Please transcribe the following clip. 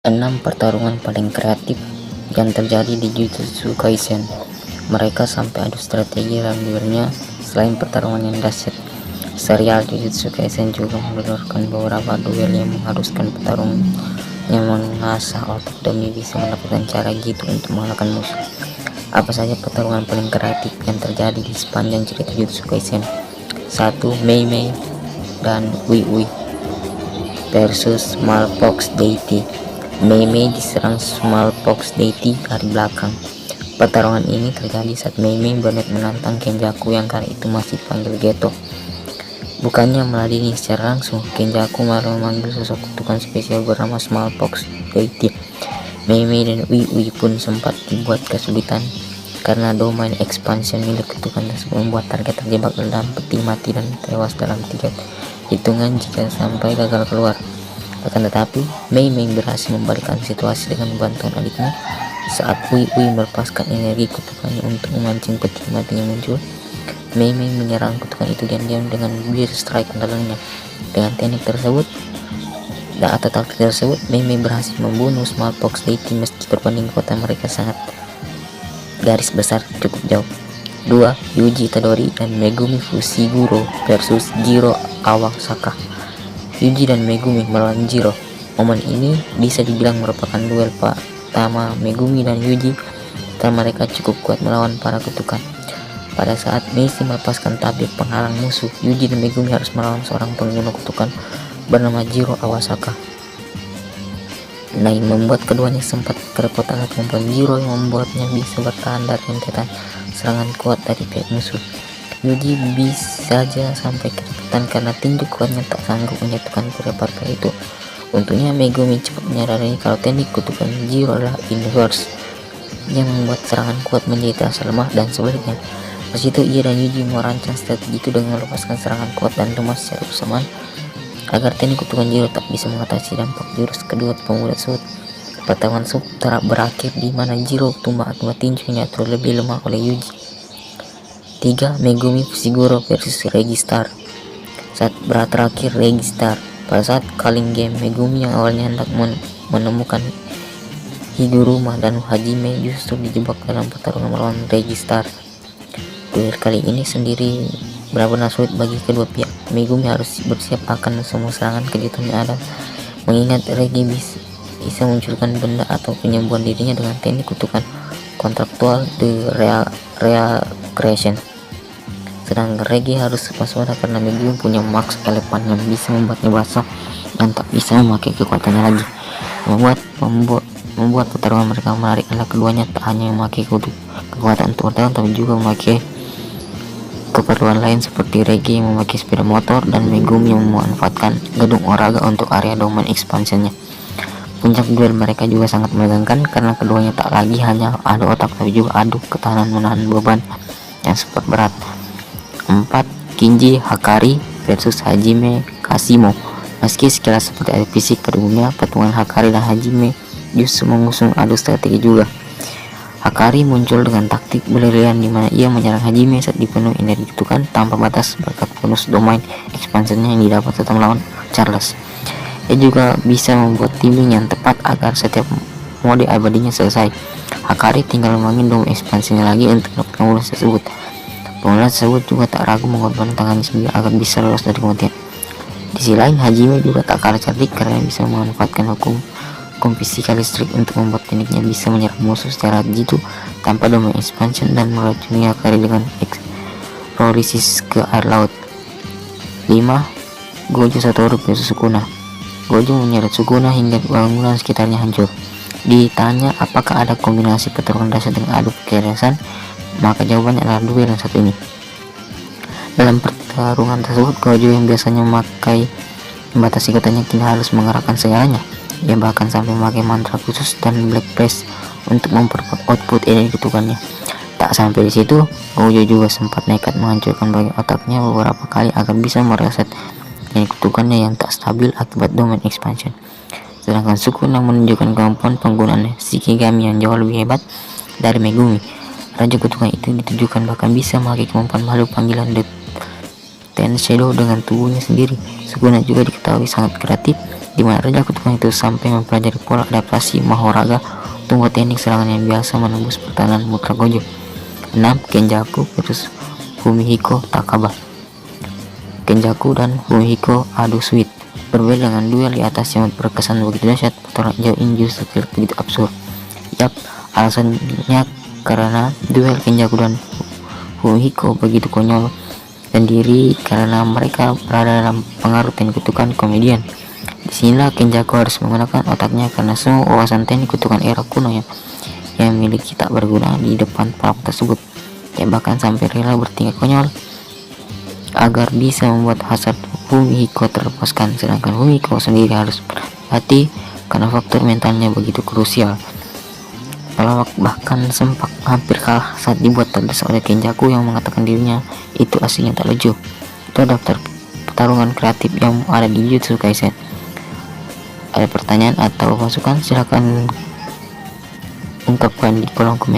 6 pertarungan paling kreatif yang terjadi di Jujutsu Kaisen. Mereka sampai adu strategi dalam duelnya. Selain pertarungan yang dahsyat, serial Jujutsu Kaisen juga mengeluarkan beberapa duel yang mengharuskan petarung yang mengasah otak demi bisa mendapatkan cara gitu untuk mengalahkan musuh. Apa saja pertarungan paling kreatif yang terjadi di sepanjang cerita Jujutsu Kaisen? 1. Mei Mei dan Ui Ui versus Smallpox Deity. Mei Mei diserang Smallpox Deity dari belakang. Pertarungan ini terjadi saat Mei Mei berniat menantang Kenjaku yang kali itu masih dipanggil Geto. Bukannya meladeni secara langsung, Kenjaku malah memanggil sosok kutukan spesial bernama Smallpox Deity. Mei Mei dan Ui Ui pun sempat dibuat kesulitan karena domain expansion milik kutukan tersebut membuat target terjebak dalam peti mati dan tewas dalam 3 hitungan jika sampai gagal keluar. Akan tetapi, Mei Mei berhasil membalikkan situasi dengan bantuan adiknya saat Ui Ui melepaskan energi kutukannya untuk memancing peti mati yang muncul. Mei Mei menyerang kutukan itu diam-diam dengan Bear Strike andalanya. Dengan teknik tersebut atau taktik tersebut, Mei Mei berhasil membunuh Smallpox Deity meski berbanding kekuatan mereka sangat garis besar cukup jauh. 2. Yuji Itadori dan Megumi Fushiguro versus Jiro Awasaka. Yuji dan Megumi melawan Jiro. Momen ini bisa dibilang merupakan duel pertama Megumi dan Yuji karena mereka cukup kuat melawan para kutukan. Pada saat Meiji melepaskan tabir penghalang musuh, Yuji dan Megumi harus melawan seorang pengguna kutukan bernama Jiro Awasaka. Naik membuat keduanya sempat kerepotan kemampuan Jiro yang membuatnya bisa bertahan dari rentetan serangan kuat dari pihak musuh. Yuji bisa saja sampai kerepotan karena tinju kuatnya tak sanggup menjatuhkan kuda itu. Untungnya Megumi cepat menyadari kalau teknik kutukan Jiro adalah inverse yang membuat serangan kuat menjadi terasa lemah dan sebaliknya. Di situ ia dan Yuji merancang strategi itu dengan melepaskan serangan kuat dan lemah secara bersamaan agar teknik kutukan Jiro tak bisa mengatasi dampak jurus kedua pemuda tersebut. Pertarungan berakhir di mana Jiro tumbang akibat tinju yang diatur lebih lemah oleh Yuji. 3. Megumi Fushiguro versus Registar. Saat terakhir Registar, pada saat Calling Game, Megumi yang awalnya hendak menemukan Higuruma dan Hajime justru dijebak dalam pertarungan melawan Registar. Duel kali ini sendiri benar-benar sulit bagi kedua pihak. Megumi harus bersiap akan semua serangan kejutan yang ada, mengingat Regi bisa munculkan benda atau penyembuhan dirinya dengan teknik kutukan kontraktual The Real Creation. Sedangkan Regi harus waspada karena Megumi punya Max Elephant yang bisa membuatnya basah dan tak bisa memakai kekuatannya lagi. Membuat pertarungan mereka menarik adalah keduanya tak hanya memakai kekuatan untuk bertahan, tapi juga memakai keperluan lain seperti Regi yang memakai sepeda motor dan Megumi yang memanfaatkan gedung Oraga untuk area domain expansionnya. Puncak duel mereka juga sangat menegangkan karena keduanya tak lagi hanya adu otak tapi juga adu ketahanan menahan beban yang sempat berat. 4. Kinji Hakari versus Hajime Kashimo. Meski sekilas seperti adu fisik pada umumnya, pertemuan Hakari dan Hajime justru mengusung adu strategi juga. Hakari muncul dengan taktik berlian di mana ia menyerang Hajime saat dipenuhi energi kutukan tanpa batas berkat bonus domain expansionnya yang didapat setelah melawan Charles. Ia juga bisa membuat timing yang tepat agar setiap mode abadinya selesai. Hakari tinggal memangin domain expansionnya lagi untuk mendapatkan bonus tersebut. Bonus tersebut juga tak ragu mengorbankan tangannya sendiri agar bisa lolos dari kematian. Di sisi lain, Hajime juga tak kalah cerdik karena bisa memanfaatkan hukum fisikal listrik untuk membuat tekniknya bisa menyerang musuh secara jitu tanpa domain expansion dan meracuni Hakari dengan eksplorasi ke air laut. 5. Gojo Satoru versus Sukuna. Gojo menyeret Sukuna hingga bangunan sekitarnya hancur. Ditanya apakah ada kombinasi pertarungan dasar dengan adu kecerdasan, maka jawabannya adalah duel yang satu ini. Dalam pertarungan tersebut, Gojo yang biasanya memakai membatasi kekuatannya kini harus mengerahkan segalanya. Ia bahkan sampai memakai mantra khusus dan Black Press untuk memperkuat output energi kutukannya. Tak sampai di situ, Gojo juga sempat nekat menghancurkan bagian otaknya beberapa kali agar bisa mereset energi kutukannya yang tak stabil akibat domain expansion. Sedangkan Sukuna menunjukkan kemampuan penggunaan Shikigami yang jauh lebih hebat dari Megumi. Raja kutukan itu ditujukan bahkan bisa memakai kemampuan makhluk panggilan The Ten Shadow dengan tubuhnya sendiri. Sukuna juga diketahui sangat kreatif di mana Raja Kutukan itu sampai mempelajari pola adaptasi Mahoraga tunggu teknik serangan yang biasa menembus pertahanan Mutra Gojo. 6. Kenjaku versus Fumihiko Takaba. Kenjaku dan Fumihiko adu sweet. Berbeda dengan duel di atas yang berkesan begitu dahsyat, pertarungan jauh ini justru terlihat begitu absurd. Yap, alasannya karena duel Kenjaku dan Fumihiko begitu konyol dan diri karena mereka berada dalam pengaruh teknik kutukan komedian. Disinilah Kenjaku harus menggunakan otaknya karena semua wawasan teknik kutukan era kuno yang memiliki tak berguna di depan para tersebut. Ya bahkan sampai rela bertingkah konyol agar bisa membuat hasrat Fumihiko terlepaskan, sedangkan Fumihiko sendiri harus berhati karena faktor mentalnya begitu krusial. Pelawak bahkan sempat hampir kalah saat dibuat terdesak oleh Kenjaku yang mengatakan dirinya itu aslinya tak lucu. Itu daftar pertarungan kreatif yang ada di Jujutsu Kaisen. Ada pertanyaan atau masukan? Silahkan ungkapkan di kolom komentar.